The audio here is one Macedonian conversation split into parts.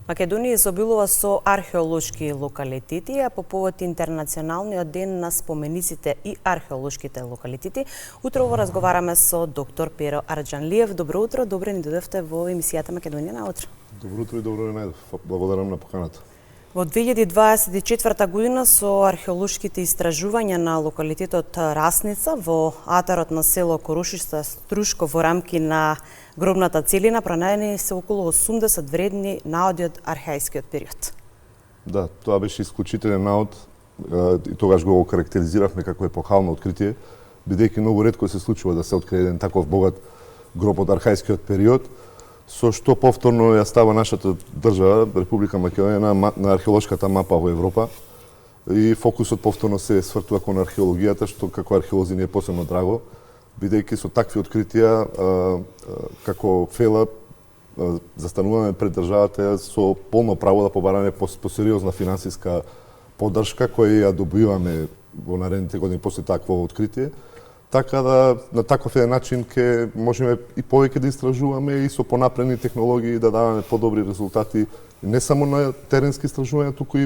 Македонија изобилува со археолошки локалитети, а по повод Интернационалниот ден на спомениците и археолошките локалитети, утрово разговараме со доктор Перо Арџанлиев. Добро утро, добре ни дојдовте во емисијата Македонија на утро. Добро утро и добро ви најдов. Благодарам на поканата. Во 2024 година со археолошките истражувања на локалитетот Расница во атарот на село Корошиште Струшко во рамки на гробната целина пронајдени се околу 80 вредни наоди од архаискиот период. Да, тоа беше исклучителен наод и тогаш го карактеризиравме како епохално откритие, бидејќи многу ретко се случува да се открие еден таков богат гроб од архаискиот период, со што повторно ја става нашата држава, Република Македонија, на археолошката мапа во Европа. И фокусот повторно се свртува кон археологијата, што како археолози ни е посебно драго, бидејќи со такви откритија, како фела, застануваме пред државата со полно право да побараме по сериозна финансиска поддршка, која ја добиваме во наредните години после такво откритие. Така да на таков еден начин ќе можеме и повеќе да истражуваме и со понапредни технологии да даваме подобри резултати не само на теренски истражувања, туку и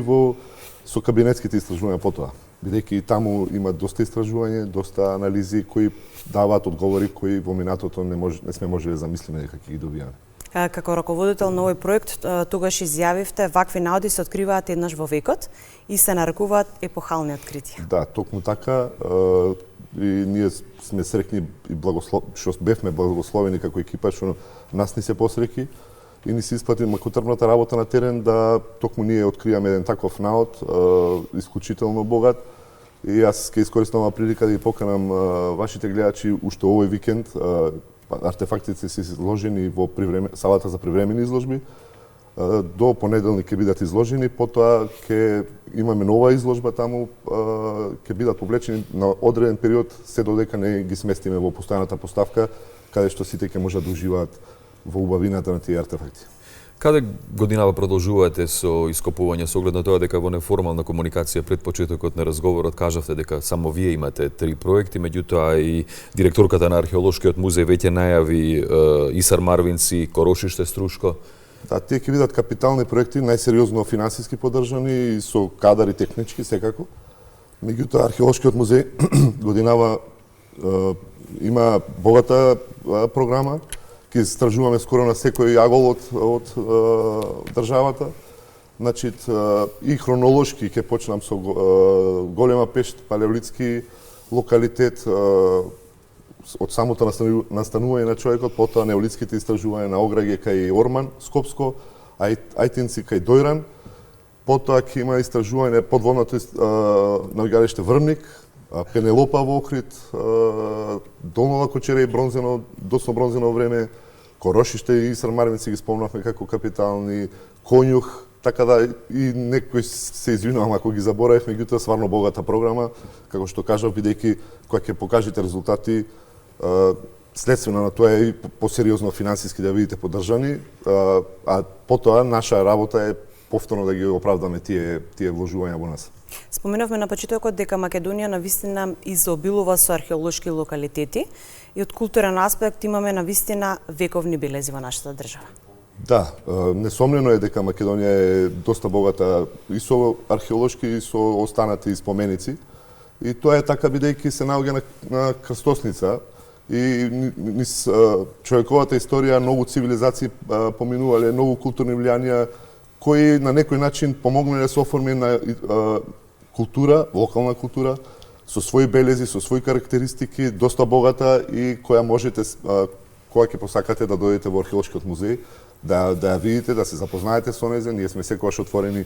со кабинетските истражувања потоа. Бидејќи и таму има доста истражување, доста анализи кои даваат одговори кои во минатото не сме можеле да замислиме дека ќе ги добиеме. Како раководител на овој проект, тогаш изјавивте вакви наоди се откриваат еднаш во векот и се нарекуваат епохални откритија. Да, токму така. И ние сме среќни и што бевме благословени како екипа, што нас ни се посреќи и ни се исплати макутрбната работа на терен да токму ние откриваме еден таков наод, исклучително богат. И јас ќе искористам оваа прилика да ги поканам вашите гледачи уште овој викенд. Артефактите се изложени во салата за привремени изложби. До понеделник ќе бидат изложени, потоа ќе имаме нова изложба таму, ќе бидат облечени на одреден период, се додека не ги сместиме во постојаната поставка, каде што сите ќе можат да уживаат во убавината на тие артефакти. Каде годинава продолжувате со ископување со оглед на тоа дека во неформална комуникација пред почетокот на разговорот кажавте дека само вие имате 3 проекти, меѓутоа и директорката на археолошкиот музеј веќе најави Исар Марвинци, Корошиште Струшко. Да, тие ќе бидат капитални проекти, најсериозно финансиски поддржани и со кадар и технички секако. Меѓутоа археолошкиот музеј годинава има богата програма. Ќе истражуваме скоро на секој агол од државата. Значи и хронолошки ќе почнам со Голема пешт, палеолитски локалитет, од самото настанување на човекот, потоа неолитските истражувања на Ограѓе кај Орман, Скопско, Ајтинци кај Дојран, потоа ќе има истражување подводното наоѓалиште Врвник, Пенелопа во Охрид, Долна Кочереј досно бронзено време, Корошиште и Исар Марвинци ги спомнавме како капитални, Конјух, така да и некој се извинувам ако ги заборавив, меѓутоа стварно богата програма, како што кажав, бидејќи кога ќе покажете резултати, следствено на тоа е и посериозно финансиски да видите поддржани, а потоа наша работа е повторно да ги оправдаме тие вложувања во нас. Споменавме на почетокот дека Македонија навистина изобилува со археолошки локалитети и од културен аспект имаме навистина вековни белези во нашата држава. Да, несомнено е дека Македонија е доста богата и со археолошки и со останати споменици. И тоа е така бидејќи се наоѓа на крстосница и низ човековата историја многу цивилизации поминувале, многу културни влијанија кои на некој начин помогнале да се оформи на култура, локална култура, со своји белези, со своји карактеристики, доста богата и која можете, кога ќе посакате да дојдете во археолошкиот музеј, да ја видите, да се запознаете со неја. Ние сме секогаш отворени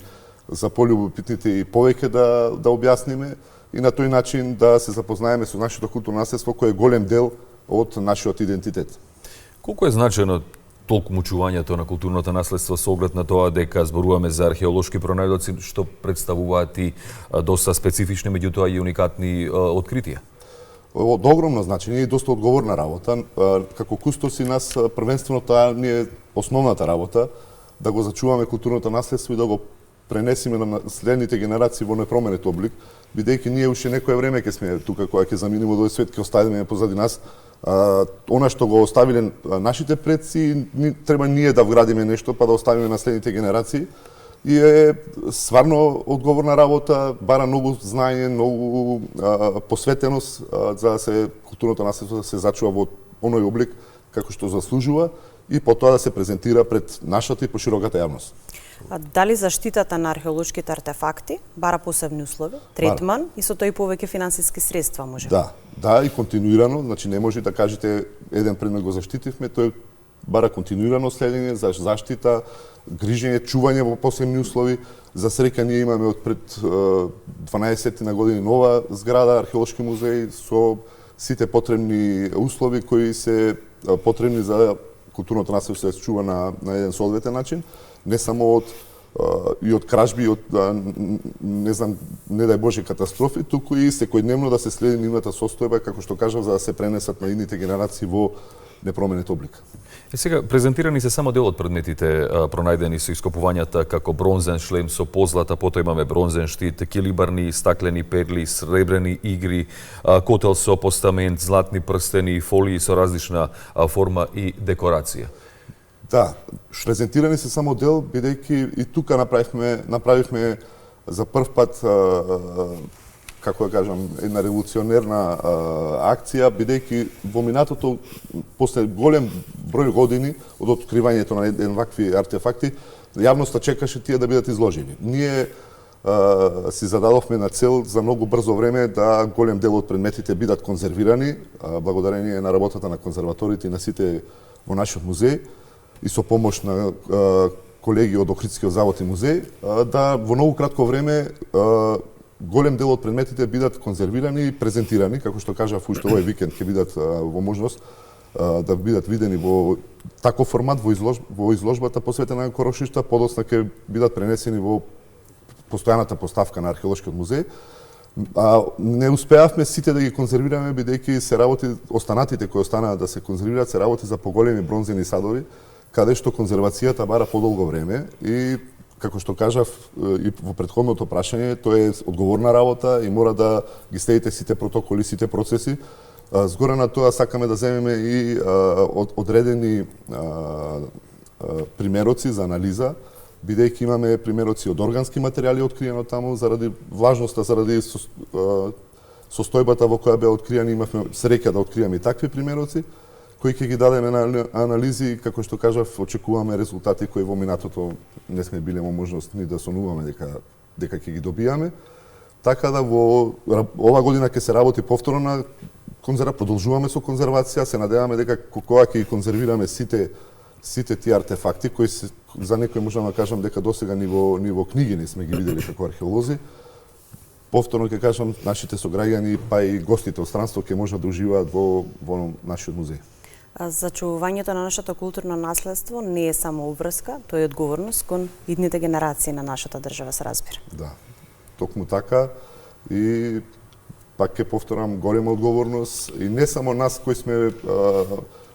за полюбопитните и повеќе да објасниме и на тој начин да се запознаеме со нашето културно наследство, кој е голем дел од нашиот идентитет. Колку е значено толку чувањето на културното наследство со оглед на тоа дека зборуваме за археолошки пронајдоци што представуваат и доста специфични, меѓутоа и уникатни откритија? Од огромно значење и доста одговорна работа. Како кустоси нас првенствено тоа ни е основната работа, да го зачуваме културното наследство и да го пренесиме на следните генерации во непроменет облик, бидејќи ние уште некое време ќе сме тука кога ќе заминеме од овој свет, ќе оставиме позади нас она што го оставиле нашите предци, треба ние да вградиме нешто па да оставиме на следните генерации. И е стварно одговорна работа, бара многу знаење, многу посветеност за да се културното наследство да се зачува во оној облик како што заслужува и потоа да се презентира пред нашата и пошироката јавност. А дали заштитата на археолошките артефакти бара посебни услови, третман и со тој повеќе финансиски средства може? Да, и континуирано, значи не може да кажете еден предмет го заштитивме, тој бара континуирано следење за заштита, грижење, чување во посебни услови. За среќа ние имаме од пред 12 на години нова зграда, археолошки музеј со сите потребни услови кои се потребни за културното наследство да се чува на еден соодветен начин, не само од кражби, од не знам, не дај Боже катастрофи, туку и секојдневно да се следи нивната состојба, како што кажав, за да се пренесат на идните генерации во непроменет облик. И сега, презентирани се само дел од предметите пронајдени со ископувањата, како бронзен шлем со позлата, потоа имаме бронзен штит, килибарни, стаклени перли, сребрени игри, котел со постамент, златни прстени, фолии со различна форма и декорација. Да, презентирани се само дел, бидејќи и тука направивме за прв пат, како да кажам, една револуционерна акција, бидејќи во минатото, после голем број години од откривањето на еднакви артефакти, јавноста чекаше тие да бидат изложени. Ние си зададовме на цел за многу брзо време да голем дел од предметите бидат конзервирани, благодарение на работата на конзерваторите и на сите во нашиот музеј, и со помош на колеги од Охридскиот завод и музеј, да во многу кратко време голем дел од предметите бидат конзервирани и презентирани, како што кажав, уште овој викенд ќе бидат во можност да бидат видени во таков формат во изложбата посветена на Корошишта, подоцна ќе бидат пренесени во постојаната поставка на археолошкиот музеј. Не успеавме сите да ги конзервираме, бидејќи се работи, останатите кои останаа да се конзервираат, се работи за поголеми бронзени садови, каде што конзервацијата бара подолго време и, како што кажав и во претходното прашање, тоа е одговорна работа и мора да ги следите сите протоколи, сите процеси. Згора на тоа сакаме да земеме и одредени примероци за анализа, бидејќи имаме примероци од органски материјали откриено таму, заради влажноста, заради состојбата во која беа откриени, имавме среќа да откриеме и такви примероци, кои ќе ги дадеме на анализи, како што кажав, очекуваме резултати кои во минатото не сме биле во можност ни да сонуваме дека ќе ги добијаме. Така да во ова година ќе се работи повторно на продолжуваме со конзервација, се надеваме дека кога ќе ги конзервираме сите тие артефакти кои се, за некој можам да кажам дека досега ни во книги не сме ги видели како археолози. Повторно ќе кажам, нашите сограѓани па и гостите од странство ќе можат да уживаат во нашиот музеј. Зачувувањето на нашето културно наследство не е само обврска, тоа е одговорност кон идните генерации на нашата држава, се разбира. Да, токму така и пак ќе повторам, голема одговорност и не само нас кои сме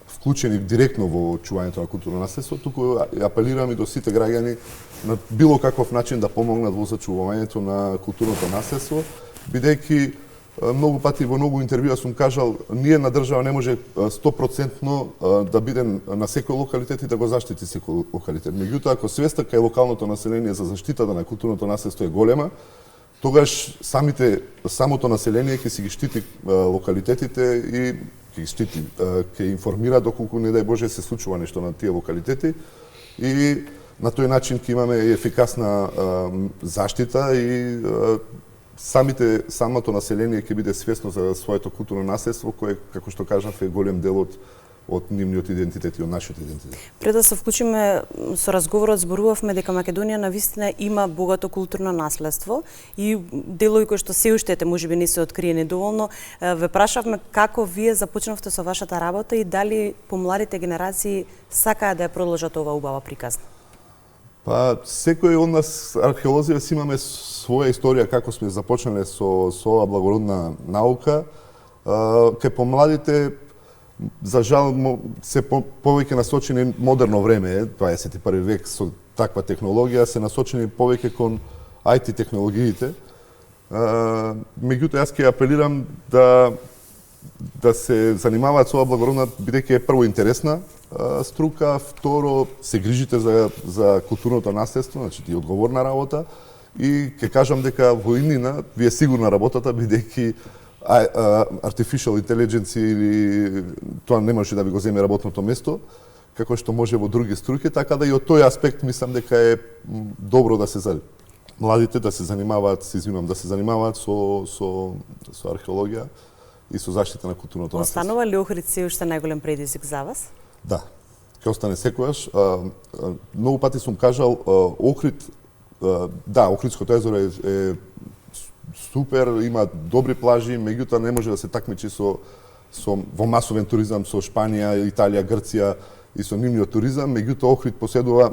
вклучени директно во чувањето на културно наследство, туку апелирам и до сите граѓани на било каков начин да помогнат во зачувувањето на културното наследство, бидејќи многу пати во многу интервјуа сум кажал, ние на држава не може 100% да биде на секој локалитет и да го заштити секој локалитет. Меѓутоа, ако свеста кај локалното население за заштитата на културното наследство е голема, тогаш самото население ќе си ги штити локалитетите и ќе ги штити, ќе информира доколку не дај Боже се случува нешто на тие локалитети и на тој начин ќе имаме ефикасна заштита и самото население ќе биде свесно за своето културно наследство, кое, како што кажав, е голем дел од нивниот идентитет и од нашиот идентитет. Пред да се вклучиме со разговорот, зборувавме дека Македонија навистина има богато културно наследство и делови кои што се уште можеби не се откриени доволно. Ве прашавме како вие започнавте со вашата работа и дали помладите генерации сакаат да ја продолжат оваа убава приказна. Па, секој од нас археолози си имаме своја историја како сме започнале со оваа благородна наука. Кај помладите, за жал, се повеќе насочени модерно време, 21 век, со таква технологија се насочени повеќе кон IT технологиите. Меѓутоа, јас ќе апелирам да се занимаваат со ова благородна, бидејќи е прво интересна струка, второ се грижите за културното наследство, значи и одговорна работа, и ќе кажам дека во иднина ви е сигурна работата, бидејќи artificial intelligence или тоа не може да ви го земе работното место, како што може во други струки, така да и од тој аспект мислам дека е добро да се младите да се занимаваат, да се занимаваат со археологија и со заштита на културното наследство. Останува ли Охрид се уште најголем предизвик за вас? Да, ќе остане секојаш. Многу пати сум кажал, Охрид, да, Охридското езеро е супер, има добри плажи, меѓутоа не може да се такмичи во масовен туризам со Шпанија, Италија, Грција и со нивниот туризам, меѓутоа Охрид поседува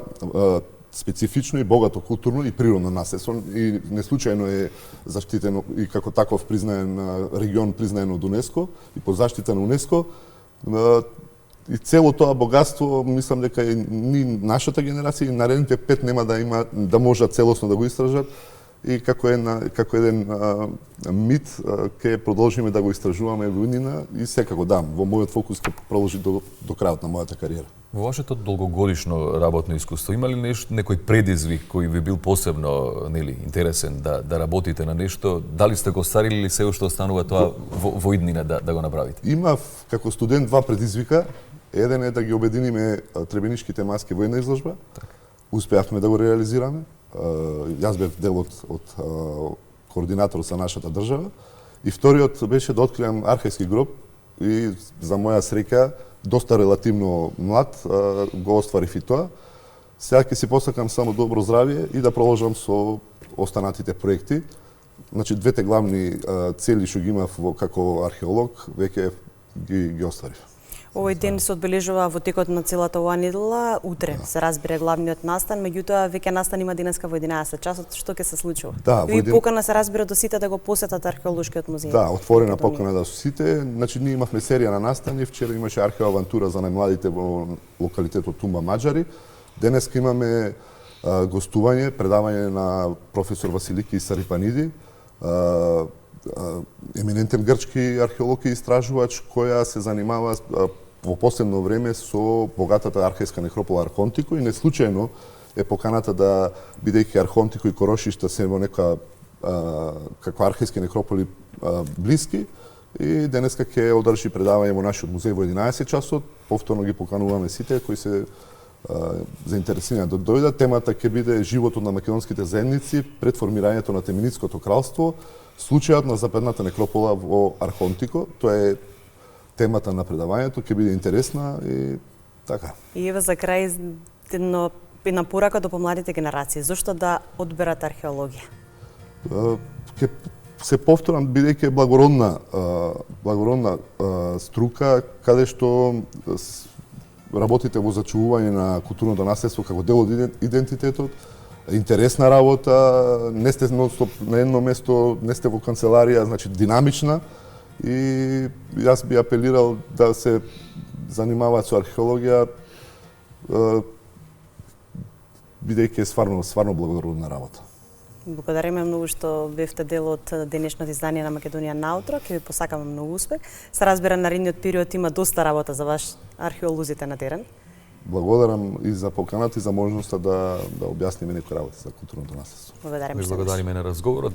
специфично и богато културно и природно наследство и неслучајно е заштитено и како таков признаен регион, признаен од УНЕСКО и по заштита на УНЕСКО. И цело тоа богатство, мислам дека и нашата генерација и наредните 5 нема да можат целосно да го истражат, и како еден мит ќе продолжиме да го истражуваме во иднина и секако да, во мојот фокус ќе продолжи до крајот на мојата кариера. Во вашето долгогодишно работно искуство има ли некој предизвик кој ви бил посебно интересен да работите на нешто? Дали сте го старили или се уште останува тоа во иднина да го направите? Имав како студент два предизвика. Еден е да ги обединиме требенишките маски во една изложба. Успеавме да го реализираме. Јас бев дел од координатор за нашата држава. И вториот беше да откријам архајски гроб и за моја среќа доста релативно млад го остварив и тоа. Сега ќе си посакам само добро здравје и да продолжам со останатите проекти. Значи двете главни цели што ги имав како археолог веќе ги остварив. Овој ден се одбележува во текот на целата оваа недела. Утре се разбира главниот настан, меѓутоа веќе настан има денеска во 11 часот. Што ќе се случува? Да, и покана се разбира до сите да го посетат археолошкиот музеј. Да, отворена покана до сите. Значи ние имавме серија на настани, вчера имаше археоавантура за најмладите во локалитетот Тумба Маџари. Денеска имаме гостување, предавање на професор Василики Сарипаниди, еминентен грчки археолог и истражувач која се занимава во последно време со богатата архајска некропола Архонтико и неслучајно е поканата да, бидејќи Архонтико и Корошишта се во нека како архајски некрополи блиски, и денеска ќе одржи предавање во нашиот музеј во 11 часот. Повторно ги покануваме сите кои се заинтересирани да дојдат. Темата ќе биде животот на македонските заедници пред формирањето на Теминитското кралство, случајот на западната некропола во Архонтико. Тоа е темата на предавањето, ќе биде интересна и така. И ева за крај една порака до помладите генерации. Зошто да одберат археологија? Ќе се повторам, бидејќи е благородна струка, каде што работите во зачувување на културното наследство како дел од идентитетот, интересна работа, не сте нонстоп на едно место, не сте во канцеларија, значи динамична, и јас би апелирал да се занимаваат со археологија, бидејќи е стварно благородна работа. Благодариме многу што бевте дел од денешното издание на Македонија наутро. Ќе ви посакаме многу успех. Се разбира, наредниот период има доста работа за ваш археолозите на терен. Благодарам и за поканата и за можноста да објасниме некои работи за културното наследство. Благодариме. Благодариме на разговорот.